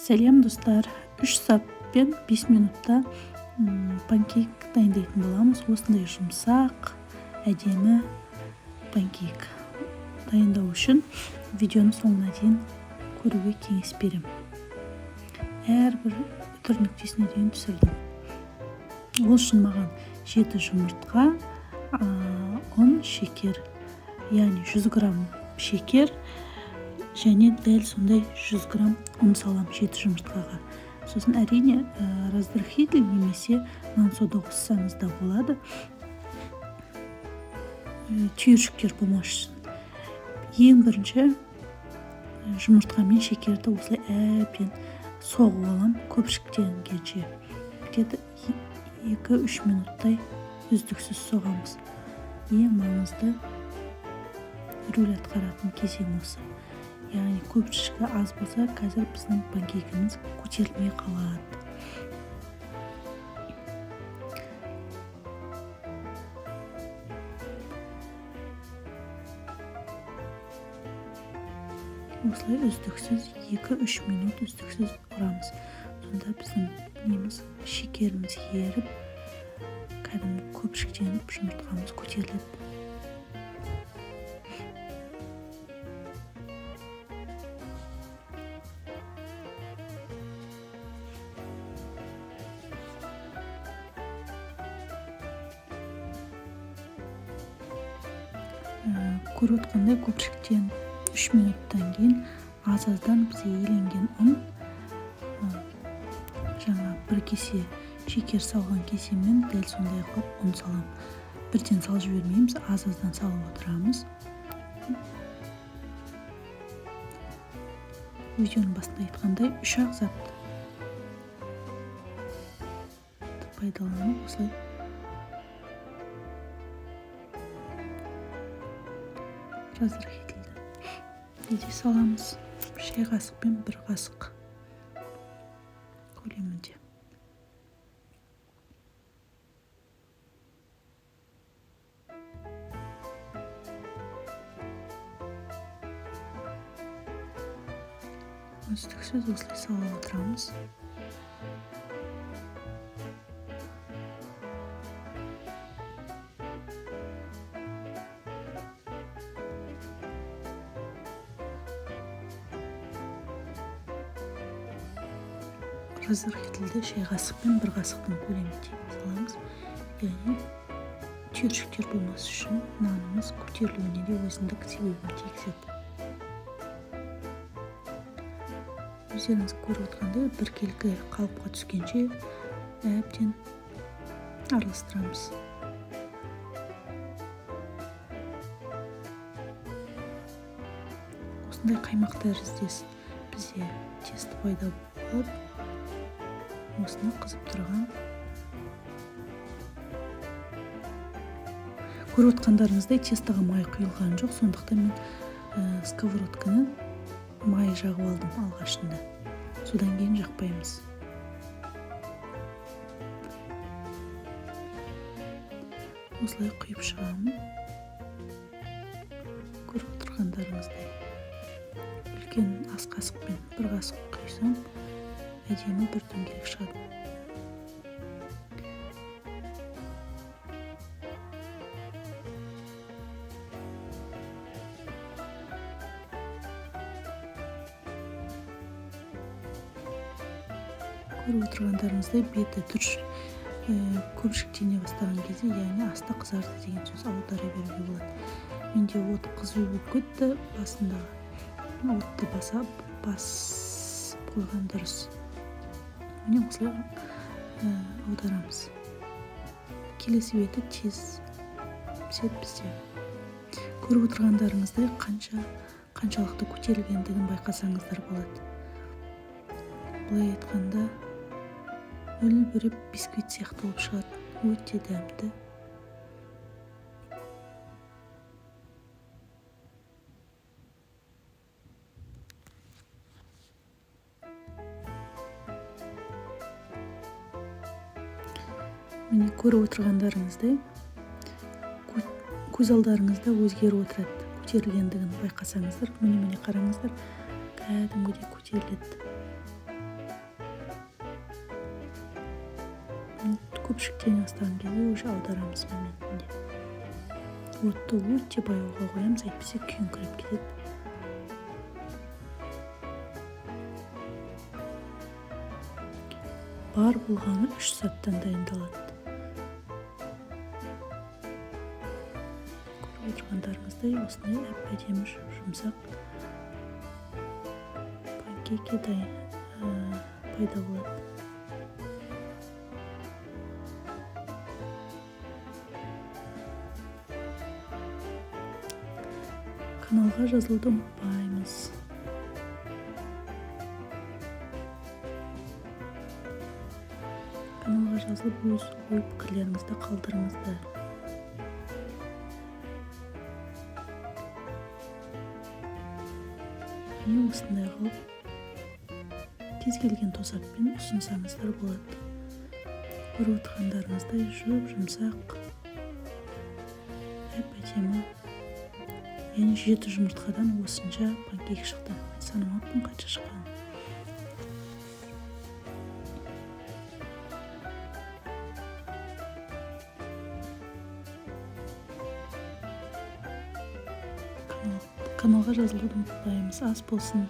Сәлем достар, 3 сағат пен 5 минутта панкейк дайындайтын боламыз. Осындай жұмсақ, әдемі панкейк дайындау үшін видеоны соңына дейін көруге кеңес беремін. Әрбір үтір нүктесіне дейін түсірдім. Ол үшін маған 7 жұмыртқа, 10 шекер, яғни 100 грамм шекер және дәл сондай 100 грамм ұн салам 7 жұмыртқаға. Сосын әрине раздражитель немесе нан сода қоссаңыз да болады. Түйіршіктер болмас үшін. Ең бірінші жұмыртқа мен шекерді осылай әбден соғып алам, көпіршіктенгенше. Где-то 2-3 минуттай үздіксіз соғамыз. Ең маңызды рөл атқаратын кезең осы. Яғни көпіршігі аз болса, қазір біздің панкейкіміз көтерілмей қалады. Осылай үздіксіз 2-3 минут үздіксіз ұрамыз. Сонда біздің шекеріміз еріп, кәдімгі көпіршіктеніп жұмыртқамыз көтеріледі. Көріп отқандай көпіршіктен 3 минуттан кейін аз-аздан бізге еленген ұн, жаңа бір кесе шекер салған кесемен дәл сондай қылып ұн салам. Бірден салып жібермейміз, аз-аздан салып отырамыз. Видеоның басында айтқандай 3-ақ затты пайдаланып осылай разрыхлителді саламыз. Шай қасықпен 1 қасық көлемінде. Үздіксіз осылай салып отырамыз. Разрыхлителді шай қасықпен 1 қасықтың көлемінде саламыз. Яғни түйіршіктер болмас үшін нанымыз көтерілуіне де өзіндік себебін тигізеді. Өздеріңіз көріп отқандай біркелкі қалыпқа түскенше әбден араластырамыз. Осындай қаймақ тәріздес бізде тесті пайда болып, осыны қызып тұрған. Көріп отқандарыңыздай тестіға май құйылған жоқ, сондықтан мен сковородканы май жағып алдым алғашында. Содан кейін жақпаймыз. Осылай құйып шығамын. Көріп отырғандарыңыздай. Үлкен ас қасықпен 1 қасық құйсам, әдемі бір дөңгелек шығады. Көріп отырғандарыңыздай беті көпіршіктене бастаған кезде, яғни асты қызарды деген сөз аудара беруге болады. Менде от қызу болып кетті басындағы. Отты басып қойған дұрыс. Міне осылай аударамыз. Келесі беті тез піседі бізде. Көріп отырғандарыңыздай қаншалықты көтерілгендігін байқасаңыздар болады. Бұлай айтқанда үлбіріп бисквит сияқты болып шығады. Өте дәмді. Міне көріп отырғандарыңыздай көз алдарыңызда өзгеріп отырады. Көтерілгендігін байқасаңыздар, міне қараңыздар, кәдімгідей көтеріледі. көпшіктен астаған кезде уже аударамыз моментінде. Отты өте баяуға қоямыз, әйтпесе күйіңкіреп кетеді. Бар болғаны 3 сағаттан дайындалады. Көріп отырғандарыңыздай осындай әп-әдемі жұмсақ панкейкі пайда болады. Каналға жазылуды ұмытпаймыз. Каналға жазылып өз ой-пікірлеріңізді қалдырыңыздар. Міне осындай қылып кез келген тосаппен ұсынсаңыздар болады. Көріп отырғандарыңыздай жұмсақ әп-әдемі. Яғни 7 жұмыртқадан осынша панкейк шықты. Санамаппын қанша шыққанын. Каналға жазылуды ұмытпаймыз. Ас болсын.